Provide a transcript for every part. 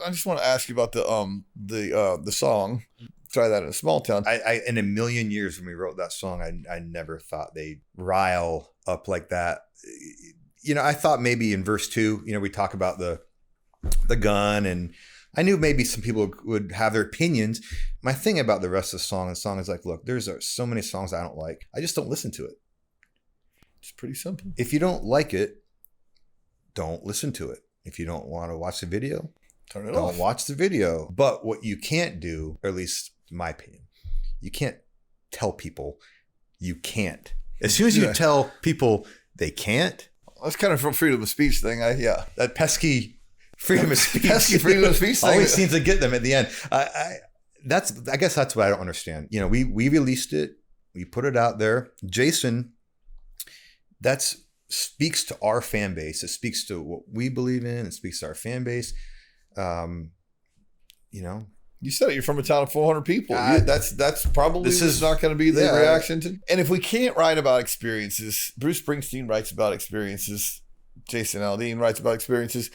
I just want to ask you about the song. Try that in a small town. I in a million years when we wrote that song, I never thought they'd rile up like that. You know, I thought maybe in verse 2, you know, we talk about the gun, and I knew maybe some people would have their opinions. My thing about the rest of the song is like, look, there's so many songs I don't like. I just don't listen to it. It's pretty simple. If you don't like it, don't listen to it. If you don't want to watch the video, turn it off. Don't watch the video. But what you can't do, or at least in my opinion, you can't tell people you can't. As soon as you tell people they can't. That's kind of from freedom of speech thing. That pesky freedom of speech. Pesky freedom of speech thing. Always seems to get them at the end. I guess that's what I don't understand. You know, we released it. We put it out there. Jason, that speaks to our fan base. It speaks to what we believe in. It speaks to our fan base. You know, you said it. You're from a town of 400 people. That's probably not going to be the reaction to. And if we can't write about experiences, Bruce Springsteen writes about experiences. Jason Aldean writes about experiences.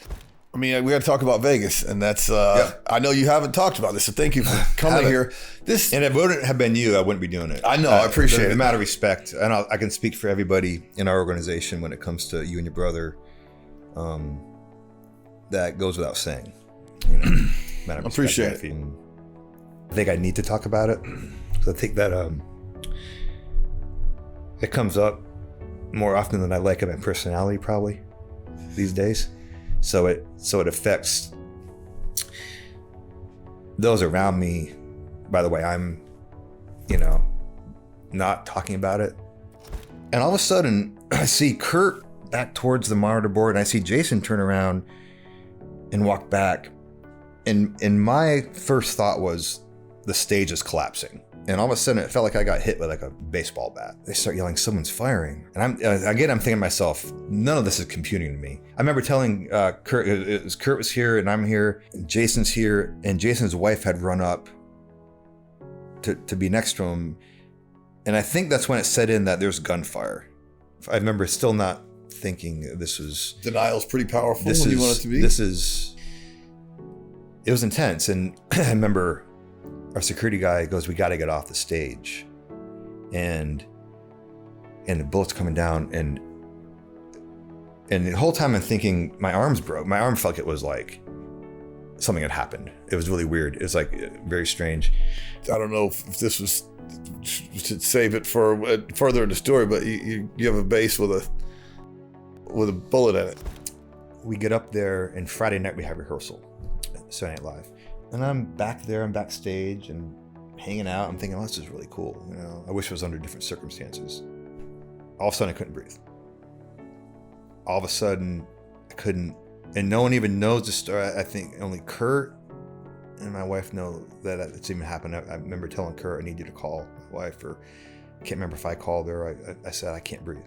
I mean, we got to talk about Vegas, and that's. I know you haven't talked about this, so thank you for coming here. And if it wouldn't have been you, I wouldn't be doing it. I know. I appreciate it. A matter of respect, and I can speak for everybody in our organization when it comes to you and your brother. That goes without saying. You know, matter of respect, appreciate it. I think I need to talk about it. I think that it comes up more often than I like in my personality, probably these days. So it affects those around me. By the way, I'm, you know, not talking about it. And all of a sudden, I see Kurt back towards the monitor board, and I see Jason turn around and walk back. And my first thought was the stage is collapsing. And all of a sudden, it felt like I got hit with like a baseball bat. They start yelling, "Someone's firing!" And I'm thinking to myself, none of this is computing to me. I remember telling Kurt, Kurt was here, and I'm here, and Jason's here, and Jason's wife had run up to be next to him, and I think that's when it set in that there's gunfire. I remember still not thinking this was denial's pretty powerful. When you want it to be. It was intense, and I remember. Our security guy goes, "We got to get off the stage," and the bullets coming down, and the whole time I'm thinking my arms broke. My arm felt like it was like something had happened. It was really weird. It was like very strange. I don't know if this was to save it for further in the story, but you have a bass with a bullet in it. We get up there, and Friday night we have rehearsal at Saturday Night Live. And I'm back there, I'm backstage and hanging out. I'm thinking, oh, this is really cool. You know, I wish it was under different circumstances. All of a sudden, I couldn't breathe. All of a sudden, I couldn't, and no one even knows the story. I think only Kurt and my wife know that it's even happened. I remember telling Kurt, "I need you to call my wife," or I can't remember if I called her. I said, "I can't breathe.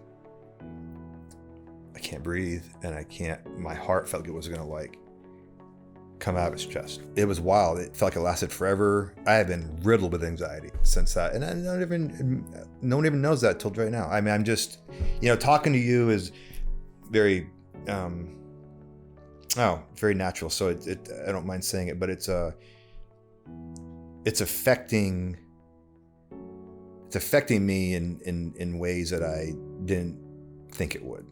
I can't breathe, and I can't." My heart felt like it was gonna like come out of his chest. It was wild. It felt like it lasted forever. I have been riddled with anxiety since that, and no one even knows that till right now. I mean, I'm just, you know, talking to you is very, very natural. So I don't mind saying it, but it's affecting me in ways that I didn't think it would.